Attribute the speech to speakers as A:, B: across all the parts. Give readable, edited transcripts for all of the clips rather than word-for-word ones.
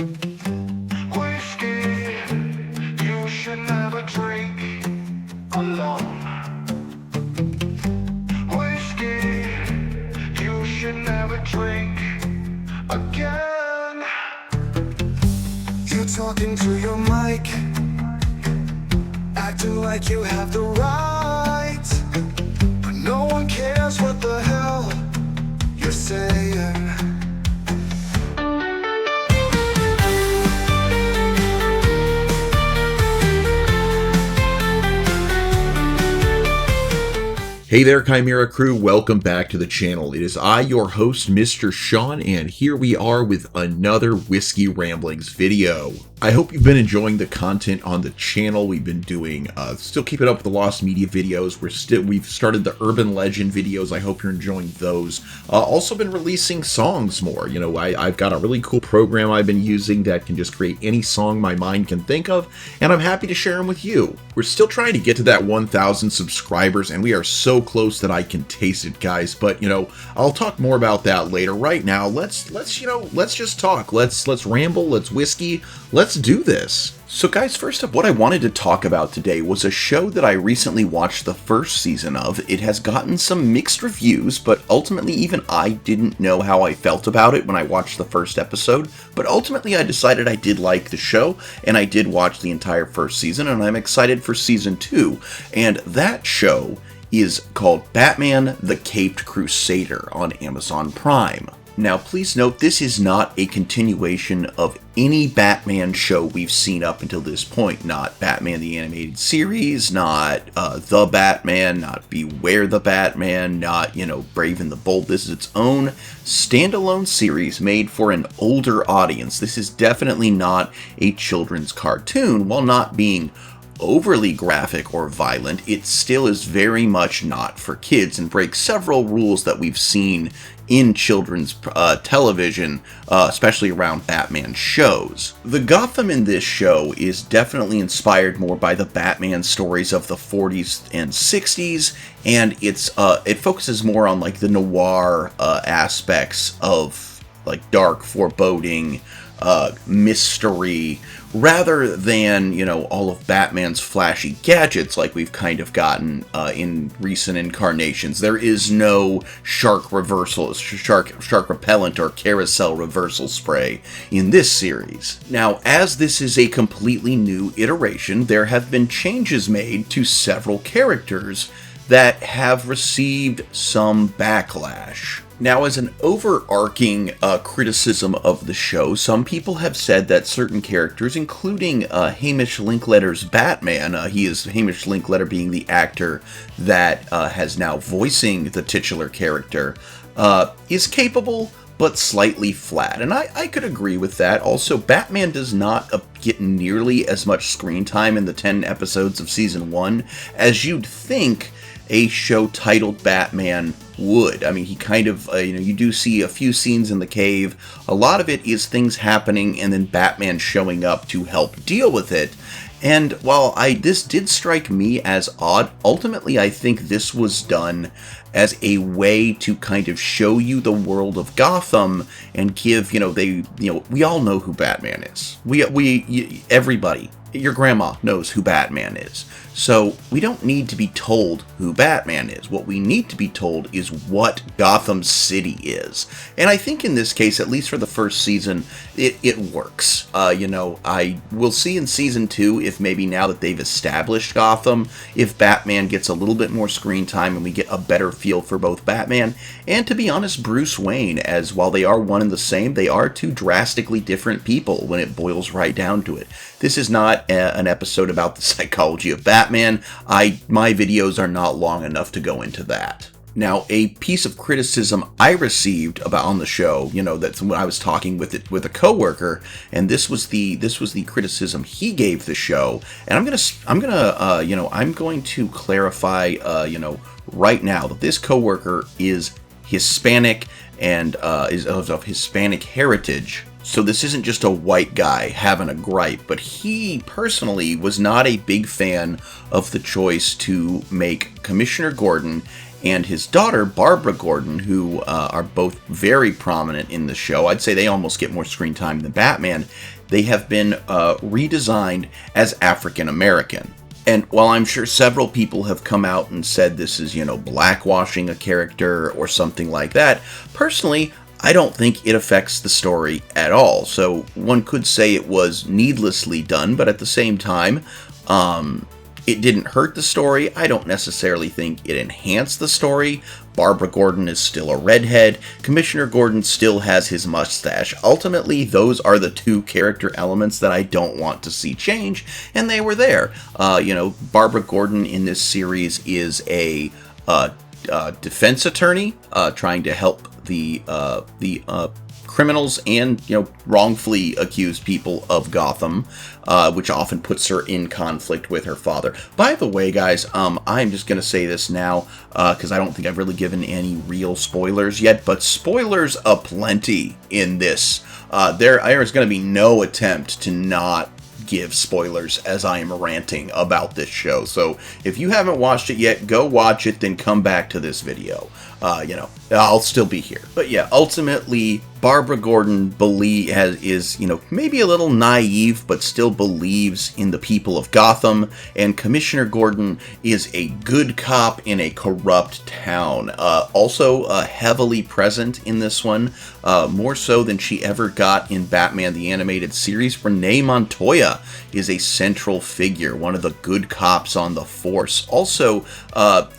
A: Whiskey, you should never drink alone. Whiskey, you should never drink again. You're talking to your mic, acting like you have the right, but no one cares what the hell you're saying.
B: Hey there, Chimera Crew. Welcome back to the channel. It is I, your host, Mr. Sean, and here we are with another Whiskey Ramblings video. I hope you've been enjoying the content on the channel. We've been doing, still keeping up with the Lost Media videos. We've started the Urban Legend videos. I hope you're enjoying those. Also been releasing songs more. You know, I've got a really cool program I've been using that can just create any song my mind can think of, and I'm happy to share them with you. We're still trying to get to that 1,000 subscribers, and we are so close that I can taste it, guys. But you know, I'll talk more about that later. Right now, let's just talk. Let's ramble. Let's whiskey. Let's do this. So guys, first up, what I wanted to talk about today was a show that I recently watched the first season of. It has gotten some mixed reviews, but ultimately even I didn't know how I felt about it when I watched the first episode. But ultimately I decided I did like the show, and I did watch the entire first season, and I'm excited for season 2. And that show is called Batman the Caped Crusader on Amazon Prime. Now, please note, this is not a continuation of any Batman show we've seen up until this point. Not Batman the Animated Series, not The Batman, not Beware the Batman, not, Brave and the Bold. This is its own standalone series made for an older audience. This is definitely not a children's cartoon. While not being overly graphic or violent, it still is very much not for kids and breaks several rules that we've seen in children's television, especially around Batman shows. The Gotham in this show is definitely inspired more by the Batman stories of the 40s and 60s, and it focuses more on like the noir aspects of like dark foreboding, mystery, rather than, all of Batman's flashy gadgets like we've kind of gotten in recent incarnations. There is no shark repellent or carousel reversal spray in this series. Now, as this is a completely new iteration, there have been changes made to several characters that have received some backlash. Now, as an overarching criticism of the show, some people have said that certain characters, including Hamish Linklater's Batman, he is Hamish Linklater being the actor that has now voicing the titular character, is capable but slightly flat. And I could agree with that. Also, Batman does not get nearly as much screen time in the 10 episodes of Season 1 as you'd think a show titled Batman would. I mean, he kind of, you do see a few scenes in the cave. A lot of it is things happening and then Batman showing up to help deal with it. And while this did strike me as odd, ultimately I think this was done as a way to kind of show you the world of Gotham and give, we all know who Batman is. Everybody, your grandma knows who Batman is. So we don't need to be told who Batman is. What we need to be told is what Gotham City is. And I think in this case, at least for the first season, it works. I will see in season 2 if maybe now that they've established Gotham, if Batman gets a little bit more screen time and we get a better feel for both Batman and, to be honest, Bruce Wayne, as while they are one and the same, they are two drastically different people when it boils right down to it. This is not an episode about the psychology of Batman. My videos are not long enough to go into that. Now, a piece of criticism I received about on the show, that's when I was talking with a coworker, and this was the criticism he gave the show, and I'm going to clarify, right now that this coworker is Hispanic and is of Hispanic heritage. So this isn't just a white guy having a gripe, but he personally was not a big fan of the choice to make Commissioner Gordon and his daughter, Barbara Gordon, who are both very prominent in the show. I'd say they almost get more screen time than Batman. They have been redesigned as African American. And while I'm sure several people have come out and said this is, blackwashing a character or something like that, personally, I don't think it affects the story at all. So one could say it was needlessly done, but at the same time, it didn't hurt the story. I don't necessarily think it enhanced the story. Barbara Gordon is still a redhead. Commissioner Gordon still has his mustache. Ultimately, those are the two character elements that I don't want to see change, and they were there. Barbara Gordon in this series is a defense attorney trying to help the criminals and wrongfully accused people of Gotham, which often puts her in conflict with her father. By the way, guys, I'm just going to say this now because I don't think I've really given any real spoilers yet, but spoilers aplenty in this. There is going to be no attempt to not give spoilers as I am ranting about this show. So if you haven't watched it yet, go watch it, then come back to this video. I'll still be here. But yeah, ultimately, Barbara Gordon is maybe a little naive, but still believes in the people of Gotham, and Commissioner Gordon is a good cop in a corrupt town. Also heavily present in this one, more so than she ever got in Batman the Animated Series. Renee Montoya is a central figure, one of the good cops on the force. Also,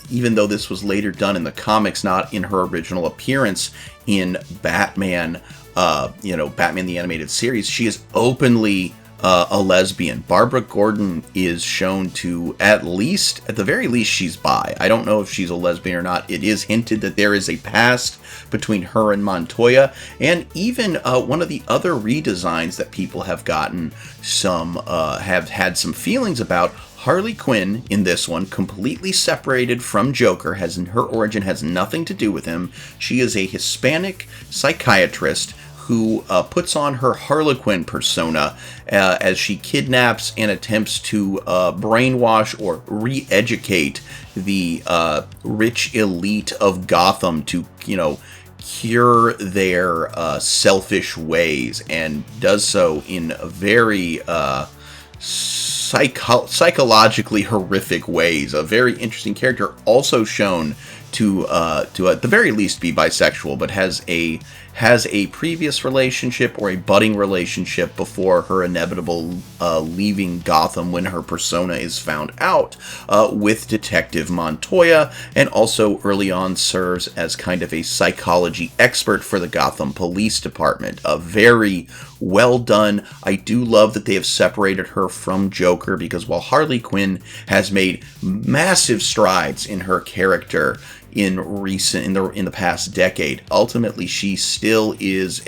B: even though this was later done in the comics, not in her original appearance in Batman, Batman the Animated Series, she is openly a lesbian. Barbara Gordon is shown to, at the very least, she's bi. I don't know if she's a lesbian or not. It is hinted that there is a past between her and Montoya, and even one of the other redesigns that people have gotten have had some feelings about. Harley Quinn in this one, completely separated from Joker, her origin has nothing to do with him. She is a Hispanic psychiatrist who puts on her Harlequin persona as she kidnaps and attempts to brainwash or re-educate the rich elite of Gotham to, cure their selfish ways, and does so in a very psychologically horrific ways. A very interesting character, also shown to at the very least be bisexual, but has a previous relationship or a budding relationship before her inevitable leaving Gotham when her persona is found out, with Detective Montoya, and also early on serves as kind of a psychology expert for the Gotham Police Department. Very well done. I do love that they have separated her from Joker, because while Harley Quinn has made massive strides in her character in the past decade, ultimately she still is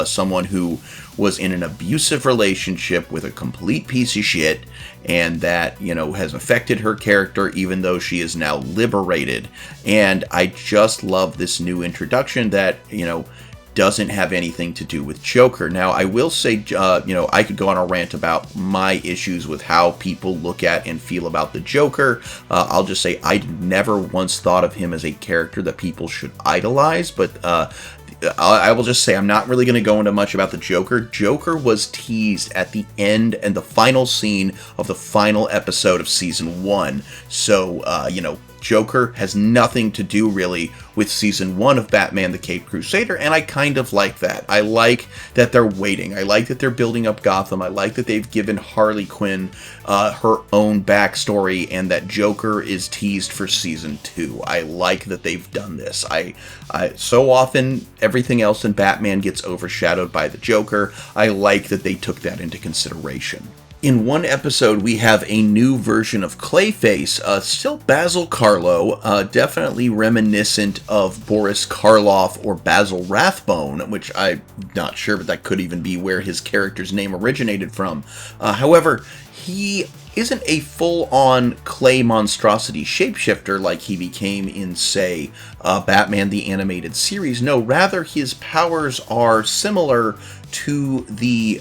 B: someone who was in an abusive relationship with a complete piece of shit, and that has affected her character, even though she is now liberated. And I just love this new introduction that doesn't have anything to do with Joker. Now, I will say, I could go on a rant about my issues with how people look at and feel about the Joker. I'll just say I never once thought of him as a character that people should idolize, but I will just say I'm not really going to go into much about the Joker. Joker was teased at the end and the final scene of the final episode of Season 1. So, Joker has nothing to do really with Season 1 of Batman the Caped Crusader, and I kind of like that. I like that they're waiting. I like that they're building up Gotham. I like that they've given Harley Quinn her own backstory, and that Joker is teased for Season 2. I like that they've done this. I so often everything else in Batman gets overshadowed by the Joker. I like that they took that into consideration. In one episode, we have a new version of Clayface, still Basil Karlo, definitely reminiscent of Boris Karloff or Basil Rathbone, which I'm not sure, but that could even be where his character's name originated from. However, he isn't a full-on clay monstrosity shapeshifter like he became in, say, Batman the Animated Series. No, rather his powers are similar to the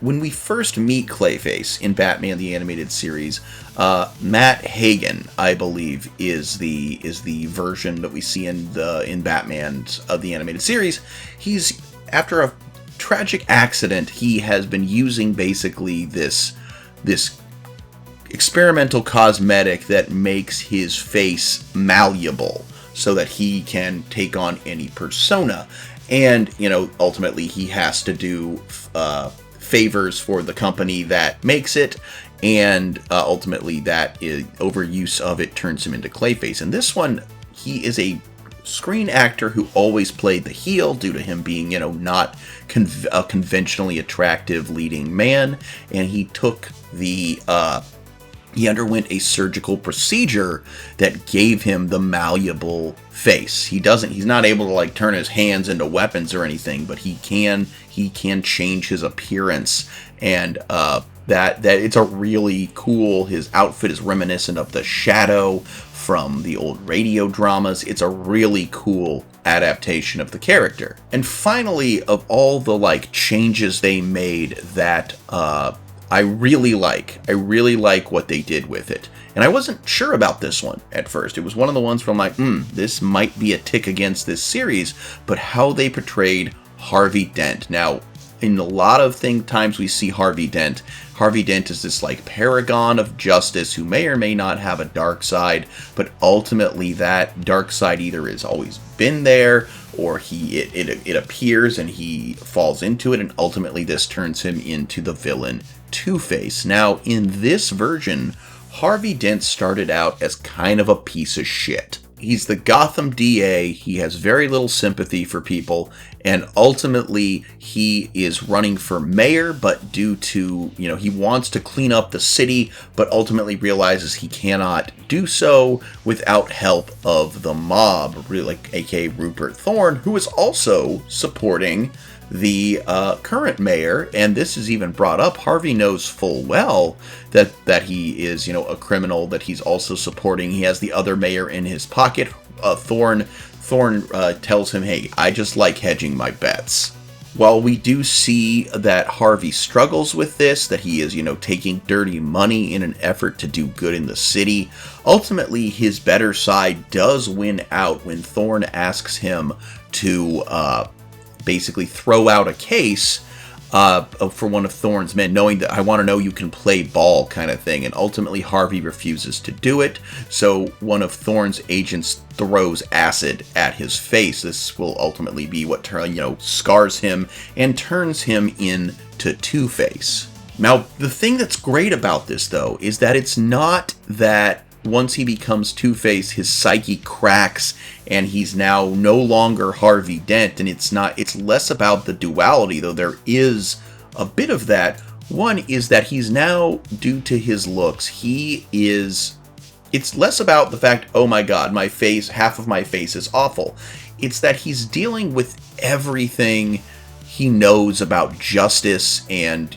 B: When we first meet Clayface in Batman the Animated Series, Matt Hagen, I believe, is the version that we see in Batman of the Animated Series. He's, after a tragic accident, he has been using basically this experimental cosmetic that makes his face malleable so that he can take on any persona. And, ultimately he has to do favors for the company that makes it, and ultimately that overuse of it turns him into Clayface. And this one, he is a screen actor who always played the heel due to him being, not a conventionally attractive leading man, and he underwent a surgical procedure that gave him the malleable face. He's not able to like turn his hands into weapons or anything, but he can change his appearance, and that it's a really cool. His outfit is reminiscent of the Shadow from the old radio dramas. It's a really cool adaptation of the character. And finally, of all the changes they made that I really like what they did with it. And I wasn't sure about this one at first. It was one of the ones where I'm like, this might be a tick against this series, but how they portrayed Harvey Dent. Now, in a lot of times we see Harvey Dent is this paragon of justice who may or may not have a dark side, but ultimately that dark side either has always been there, or it appears and he falls into it, and ultimately this turns him into the villain Two-Face. Now, in this version, Harvey Dent started out as kind of a piece of shit. He's the Gotham DA, he has very little sympathy for people, and ultimately he is running for mayor, but due to, he wants to clean up the city, but ultimately realizes he cannot do so without help of the mob, aka Rupert Thorne, who is also supporting the current mayor. And this is even brought up. Harvey knows full well that he is, a criminal that he's also supporting. He has the other mayor in his pocket. Thorne tells him, hey, I just like hedging my bets. While we do see that Harvey struggles with this, that he is, taking dirty money in an effort to do good in the city, ultimately his better side does win out when Thorne asks him to basically throw out a case for one of Thorne's men, knowing that I want to know you can play ball kind of thing. And ultimately Harvey refuses to do it, so one of Thorne's agents throws acid at his face. This will ultimately be what scars him and turns him into Two-Face. Now, the thing that's great about this, though, is that it's not that once he becomes Two-Face, his psyche cracks and he's now no longer Harvey Dent, and it's less about the duality, though there is a bit of that. One is that he's now, due to his looks, it's less about the fact, oh my god, my face, half of my face is awful. It's that he's dealing with everything he knows about justice, and,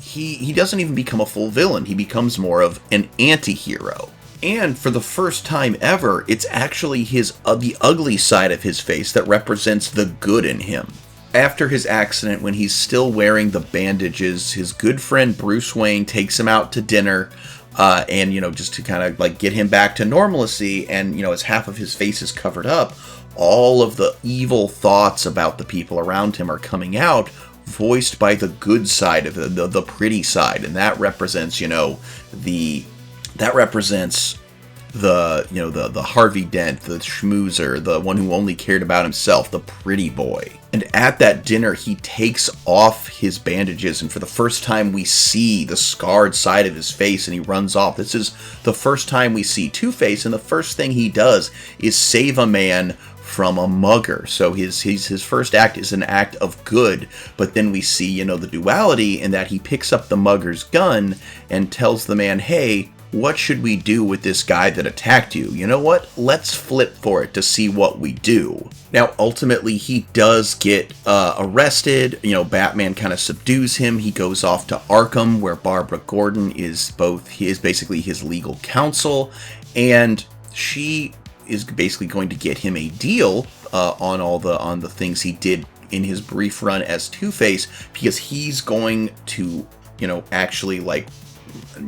B: he doesn't even become a full villain. He becomes more of an anti-hero. And for the first time ever, it's actually the ugly side of his face that represents the good in him. After his accident, when he's still wearing the bandages, his good friend Bruce Wayne takes him out to dinner, and, just to kind of get him back to normalcy. And, as half of his face is covered up, all of the evil thoughts about the people around him are coming out, voiced by the good side of the pretty side. And that represents, the Harvey Dent, the schmoozer, the one who only cared about himself, the pretty boy. And at that dinner, he takes off his bandages, and for the first time we see the scarred side of his face, and he runs off. This is the first time we see Two-Face, and the first thing he does is save a man from a mugger. So his first act is an act of good, but then we see, the duality in that he picks up the mugger's gun and tells the man, hey, what should we do with this guy that attacked you? You know what? Let's flip for it to see what we do. Now, ultimately, he does get arrested. Batman kind of subdues him. He goes off to Arkham, where Barbara Gordon is basically his legal counsel, and she is basically going to get him a deal on the things he did in his brief run as Two-Face, because he's going to, actually, like,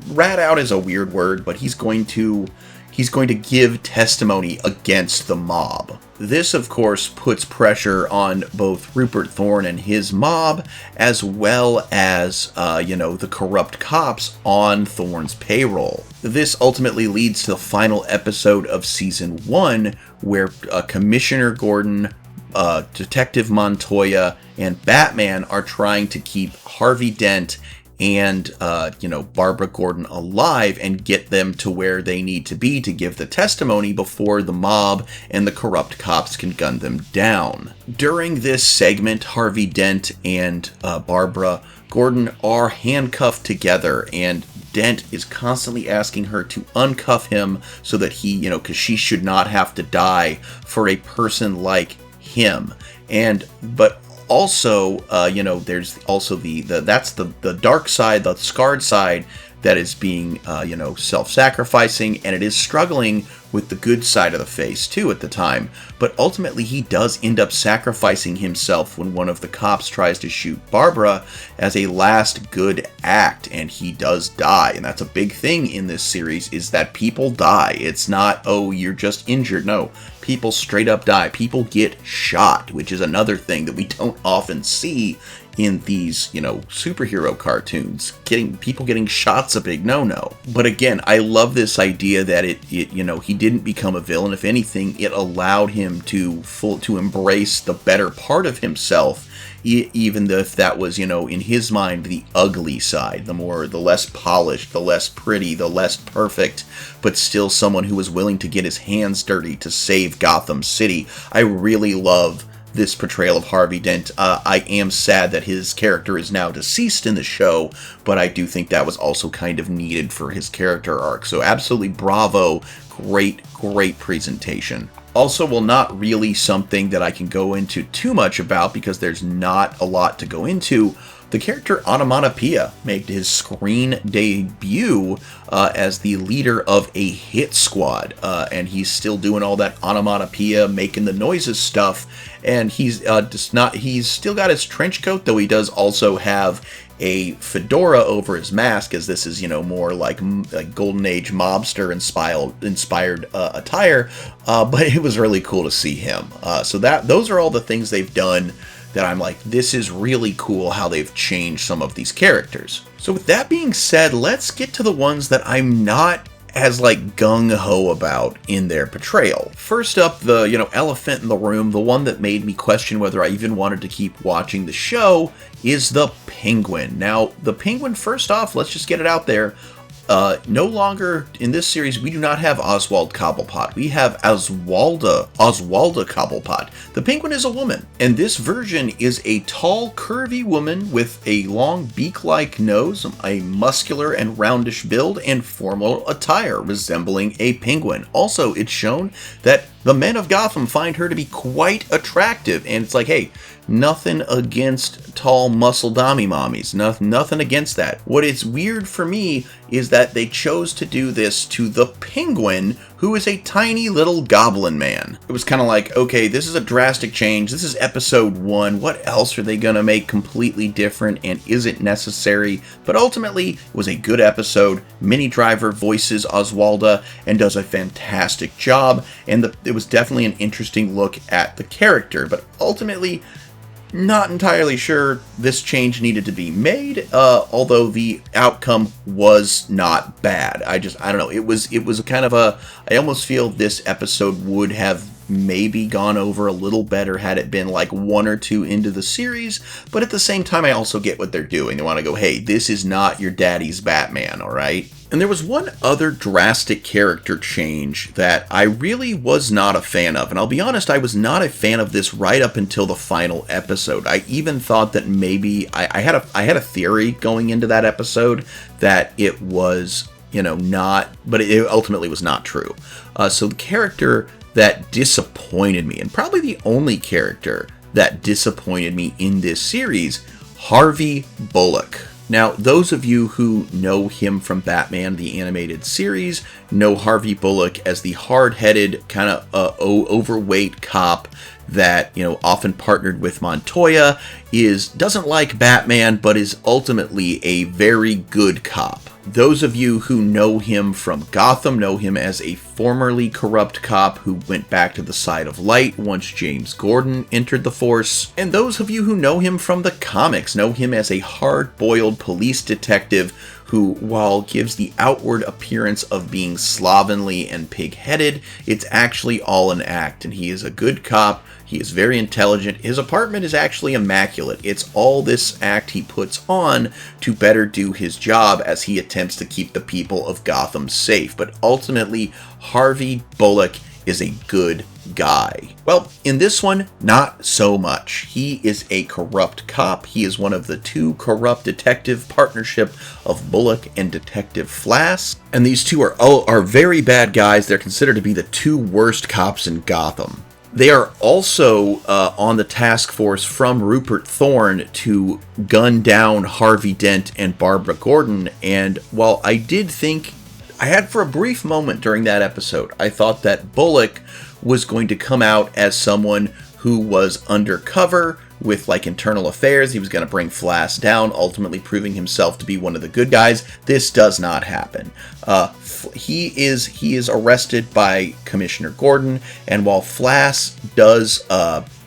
B: rat out is a weird word, but he's going to give testimony against the mob. This, of course, puts pressure on both Rupert Thorne and his mob, as well as, the corrupt cops on Thorne's payroll. This ultimately leads to the final episode of Season 1, where Commissioner Gordon, Detective Montoya, and Batman are trying to keep Harvey Dent and, Barbara Gordon alive and get them to where they need to be to give the testimony before the mob and the corrupt cops can gun them down. During this segment, Harvey Dent and Barbara Gordon are handcuffed together, and Dent is constantly asking her to uncuff him so that he, because she should not have to die for a person like him. But also, there's also that's the dark side, the scarred side that is being, self-sacrificing, and it is struggling with the good side of the face too at the time. But ultimately, he does end up sacrificing himself when one of the cops tries to shoot Barbara as a last good act, and he does die. And that's a big thing in this series, is that people die. It's not, oh, you're just injured. No, people straight up die. People get shot, which is another thing that we don't often see in these, superhero cartoons. People getting shot's a big no-no. But again, I love this idea that he didn't become a villain. If anything, it allowed him to embrace the better part of himself, even if that was, in his mind, the ugly side, the less polished, the less pretty, the less perfect, but still someone who was willing to get his hands dirty to save Gotham City. I really love this portrayal of Harvey Dent. I am sad that his character is now deceased in the show, but I do think that was also kind of needed for his character arc. So absolutely bravo, great presentation. Also, not really something that I can go into too much about because there's not a lot to go into. The character Onomatopoeia made his screen debut as the leader of a hit squad, and he's still doing all that onomatopoeia, making the noises stuff, and he's still got his trench coat, though he does also have a fedora over his mask, as this is, more like Golden Age mobster inspired attire, but it was really cool to see him. So those are all the things they've done that I'm like, this is really cool how they've changed some of these characters. So with that being said, let's get to the ones that I'm not as gung-ho about in their portrayal. First up, the elephant in the room, the one that made me question whether I even wanted to keep watching the show, is the Penguin. Now, the Penguin, first off, let's just get it out there. No longer in this series, we do not have Oswald Cobblepot. We have Oswalda Cobblepot. The Penguin is a woman, and this version is a tall, curvy woman with a long beak-like nose, a muscular and roundish build, and formal attire resembling a penguin. Also, it's shown that the men of Gotham find her to be quite attractive, and it's like, hey, nothing against tall muscle dommy mommies. Nothing against that. What is weird for me is that they chose to do this to the Penguin, who is a tiny little goblin man. It was kind of like, okay, this is a drastic change. This is episode 1. What else are they going to make completely different, and is it necessary? But ultimately, it was a good episode. Minnie Driver voices Oswalda and does a fantastic job, and it was definitely an interesting look at the character. But ultimately, not entirely sure this change needed to be made, although the outcome was not bad. I don't know. It was kind of I almost feel this episode would have maybe gone over a little better had it been 1 or 2 into the series, but at the same time, I also get what they're doing. They want to go, hey, this is not your daddy's Batman, all right? And there was one other drastic character change that I really was not a fan of. And I'll be honest, I was not a fan of this right up until the final episode. I even thought that maybe I had a theory going into that episode that it was, not, but it ultimately was not true. So the character that disappointed me, and probably the only character that disappointed me in this series, Harvey Bullock. Now, those of you who know him from Batman, the animated series, know Harvey Bullock as the hard-headed, kind of overweight cop that, often partnered with Montoya, doesn't like Batman, but is ultimately a very good cop. Those of you who know him from Gotham know him as a formerly corrupt cop who went back to the side of light once James Gordon entered the force. And those of you who know him from the comics know him as a hard-boiled police detective who, while gives the outward appearance of being slovenly and pig-headed, it's actually all an act, and he is a good cop. He is very intelligent. His apartment is actually immaculate. It's all this act he puts on to better do his job as he attempts to keep the people of Gotham safe. But ultimately, Harvey Bullock is a good guy. Well, in this one, not so much. He is a corrupt cop. He is one of the two corrupt detective partnership of Bullock and Detective Flass. And these two are very bad guys. They're considered to be the two worst cops in Gotham. They are also on the task force from Rupert Thorne to gun down Harvey Dent and Barbara Gordon. And while I did think, I had for a brief moment during that episode, I thought that Bullock was going to come out as someone who was undercover with internal affairs. He was going to bring Flass down, ultimately proving himself to be one of the good guys. This does not happen. He is arrested by Commissioner Gordon, and while Flass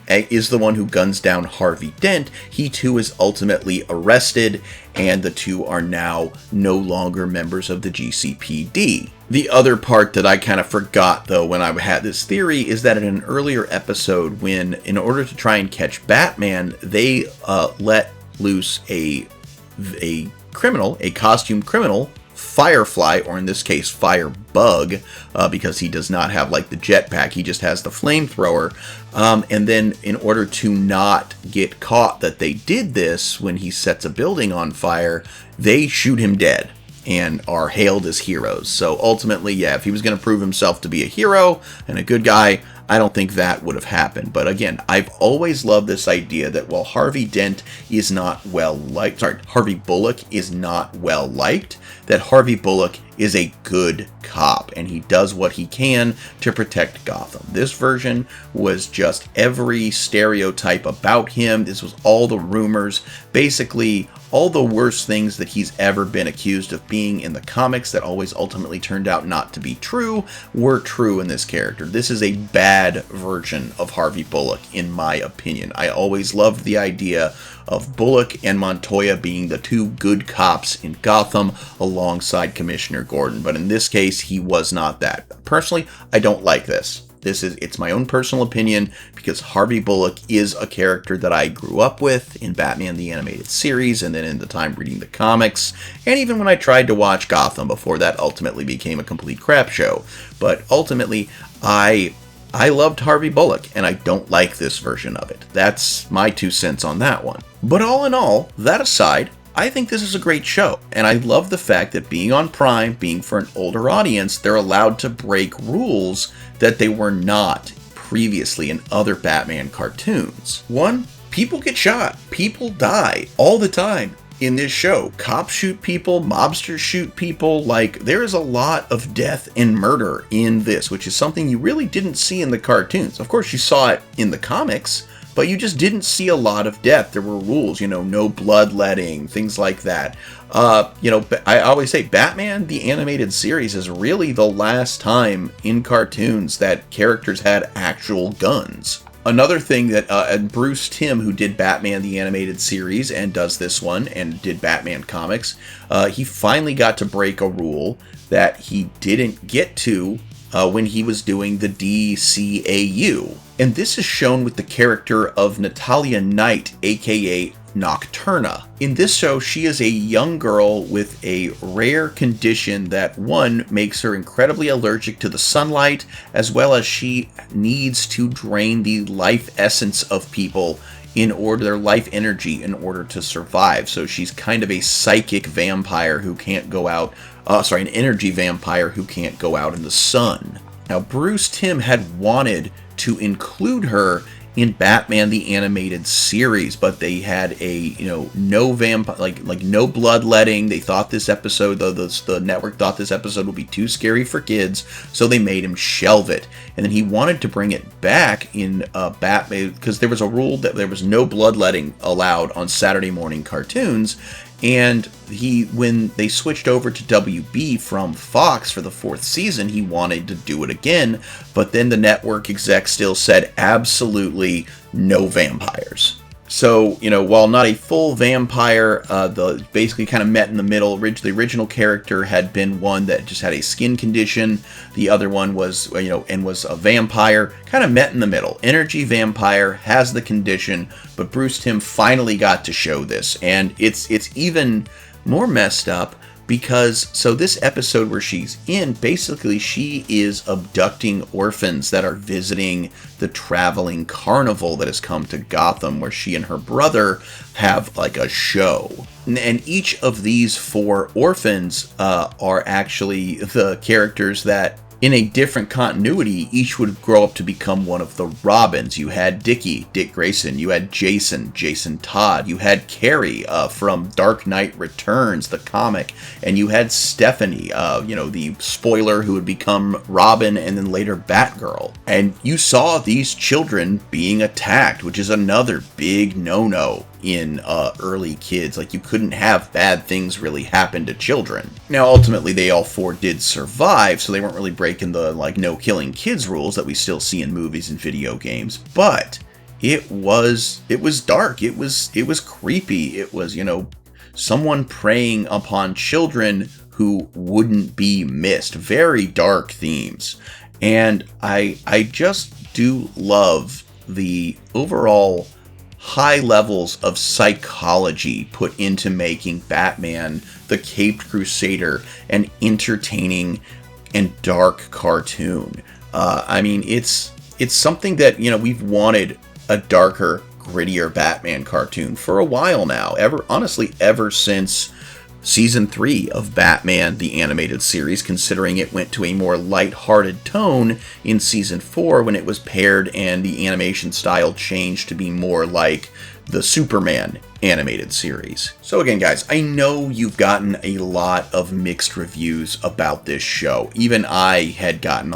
B: is the one who guns down Harvey Dent, he too is ultimately arrested, and the two are now no longer members of the GCPD. The other part that I kind of forgot, though, when I had this theory, is that in an earlier episode, when, in order to try and catch Batman, they let loose a criminal, a costume criminal, Firefly, or in this case, Firebug, because he does not have the jetpack, he just has the flamethrower. And then in order to not get caught that they did this when he sets a building on fire, they shoot him dead and are hailed as heroes. So ultimately, yeah, if he was going to prove himself to be a hero and a good guy, I don't think that would have happened. But again, I've always loved this idea that while Harvey Bullock is not well liked, that Harvey Bullock is a good cop, and he does what he can to protect Gotham. This version was just every stereotype about him. This was all the rumors, basically all the worst things that he's ever been accused of being in the comics that always ultimately turned out not to be true, were true in this character. This is a bad version of Harvey Bullock, in my opinion. I always loved the idea of Bullock and Montoya being the two good cops in Gotham alongside Commissioner Gordon, but in this case, he was not that. Personally, I don't like this. It's my own personal opinion, because Harvey Bullock is a character that I grew up with in Batman the Animated Series, and then in the time reading the comics, and even when I tried to watch Gotham before that ultimately became a complete crap show. But ultimately, I loved Harvey Bullock, and I don't like this version of it. That's my 2 cents on that one. But all in all, that aside, I think this is a great show, and I love the fact that being on Prime, being for an older audience, they're allowed to break rules that they were not previously in other Batman cartoons. One, people get shot. People die all the time in this show. Cops shoot people, mobsters shoot people. There is a lot of death and murder in this, which is something you really didn't see in the cartoons. Of course, you saw it in the comics, but you just didn't see a lot of death. There were rules, no bloodletting, things like that. I always say Batman the Animated Series is really the last time in cartoons that characters had actual guns. Another thing that Bruce Timm, who did Batman the Animated Series and does this one and did Batman comics, he finally got to break a rule that he didn't get to when he was doing the DCAU. And this is shown with the character of Natalia Knight, aka Nocturna. In this show, she is a young girl with a rare condition that, one, makes her incredibly allergic to the sunlight, as well as she needs to drain the life essence of people their life energy in order to survive. So she's kind of a psychic vampire who can't go out, an energy vampire who can't go out in the sun. Now, Bruce Timm had wanted to include her in Batman the Animated Series, but they had a no vampire, like no bloodletting. They thought this episode, the network thought this episode would be too scary for kids, so they made him shelve it. And then he wanted to bring it back in Batman, because there was a rule that there was no bloodletting allowed on Saturday morning cartoons. And when they switched over to WB from Fox for the 4th season, he wanted to do it again, but then the network exec still said absolutely no vampires. So, while not a full vampire, the basically kind of met in the middle. The original character had been one that just had a skin condition. The other one was, and was a vampire, kind of met in the middle. Energy vampire, has the condition, but Bruce Timm finally got to show this. And it's even more messed up because, so this episode where she's in, basically she is abducting orphans that are visiting the traveling carnival that has come to Gotham, where she and her brother have like a show. And each of these 4 orphans are actually the characters that, in a different continuity, each would grow up to become one of the Robins. You had Dick Grayson. You had Jason Todd. You had Carrie from Dark Knight Returns, the comic. And you had Stephanie, the spoiler who would become Robin and then later Batgirl. And you saw these children being attacked, which is another big no-no in early kids. Like, you couldn't have bad things really happen to children. Now, ultimately, they all 4 did survive, so they weren't really breaking the, no killing kids rules that we still see in movies and video games. But it was dark. It was creepy. It was, someone preying upon children who wouldn't be missed. Very dark themes. And I just do love the overall high levels of psychology put into making Batman the Caped Crusader an entertaining and dark cartoon. It's something that, we've wanted a darker, grittier Batman cartoon for a while now. Ever since Season 3 of Batman the Animated Series, considering it went to a more light-hearted tone in Season 4 when it was paired and the animation style changed to be more like the Superman animated series. So again, guys, I know you've gotten a lot of mixed reviews about this show. Even I had heard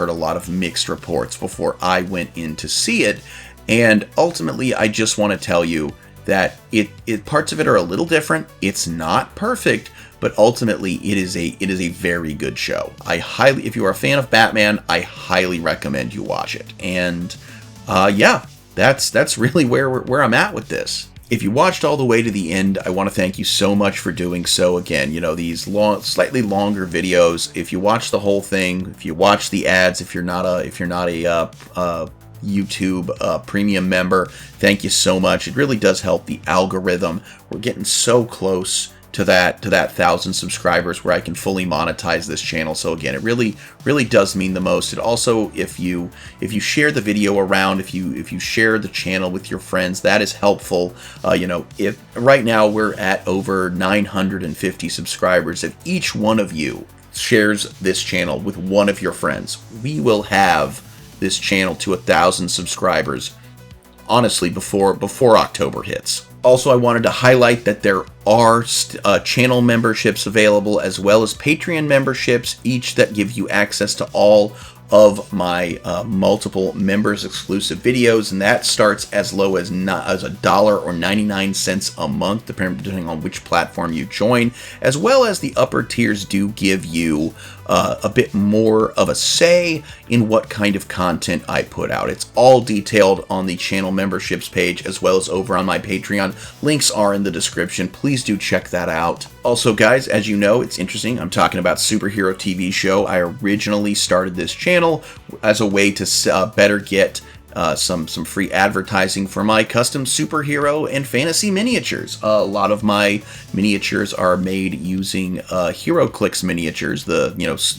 B: a lot of mixed reports before I went in to see it, and ultimately I just want to tell you that parts of it are a little different. It's not perfect, but ultimately it is a very good show. If you are a fan of Batman, I highly recommend you watch it. And that's really where I'm at with this. If you watched all the way to the end, I want to thank you so much for doing so. Again, these slightly longer videos. If you watch the whole thing, if you watch the ads, if you're not a YouTube premium member, thank you so much. It really does help the algorithm. We're getting so close to that 1,000 subscribers where I can fully monetize this channel. So again, it really does mean the most. It also, if you share the video around, if you share the channel with your friends, that is helpful. If right now we're at over 950 subscribers, if each one of you shares this channel with one of your friends, we will have this channel to 1,000 subscribers, honestly, before October hits. Also, I wanted to highlight that there are channel memberships available, as well as Patreon memberships, each that give you access to all of my multiple members exclusive videos, and that starts as low as $1 or 99 cents a month, depending on which platform you join, as well as the upper tiers do give you a bit more of a say in what kind of content I put out. It's all detailed on the channel memberships page, as well as over on my Patreon. Links are in the description. Please do check that out. Also, guys, as you know, it's interesting. I'm talking about superhero TV show. I originally started this channel as a way to better get some free advertising for my custom superhero and fantasy miniatures. A lot of my miniatures are made using HeroClix miniatures, the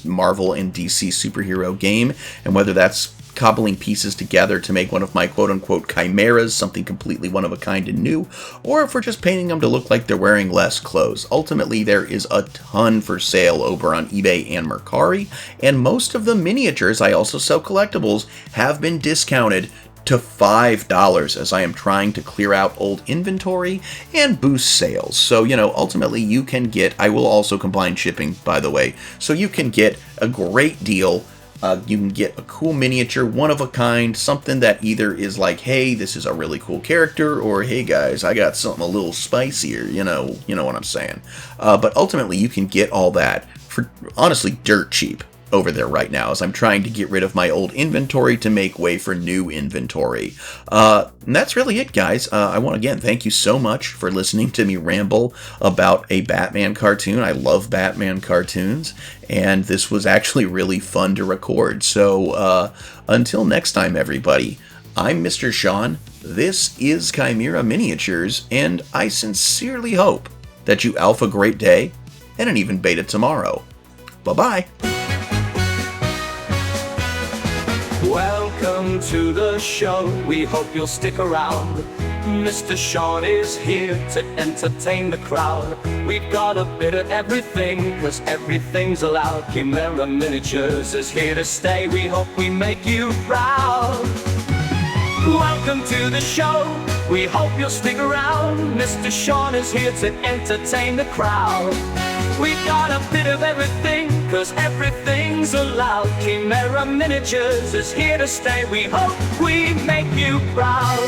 B: Marvel and DC superhero game, and whether that's cobbling pieces together to make one of my quote-unquote chimeras, something completely one-of-a-kind and new, or if we're just painting them to look like they're wearing less clothes. Ultimately, there is a ton for sale over on eBay and Mercari, and most of the miniatures, I also sell collectibles, have been discounted to $5 as I am trying to clear out old inventory and boost sales. So, ultimately you can get, I will also combine shipping, by the way, so you can get a great deal. You can get a cool miniature, one of a kind, something that either is like, hey, this is a really cool character, or hey guys, I got something a little spicier, you know what I'm saying. But ultimately you can get all that for honestly dirt cheap over there right now, as I'm trying to get rid of my old inventory to make way for new inventory. And that's really it, guys. I want to again thank you so much for listening to me ramble about a Batman cartoon. I love Batman cartoons, and this was actually really fun to record. So until next time, everybody, I'm Mr. Sean. This is Chimera Miniatures, and I sincerely hope that you alpha great day and an even beta tomorrow. Bye-bye.
C: Welcome to the show, we hope you'll stick around. Mr. Sean is here to entertain the crowd. We've got a bit of everything, 'cause everything's allowed. Chimera Miniatures is here to stay, we hope we make you proud. Welcome to the show, we hope you'll stick around. Mr. Sean is here to entertain the crowd. We've got a bit of everything, 'cause everything's allowed. Chimera Miniatures is here to stay, we hope we make you proud.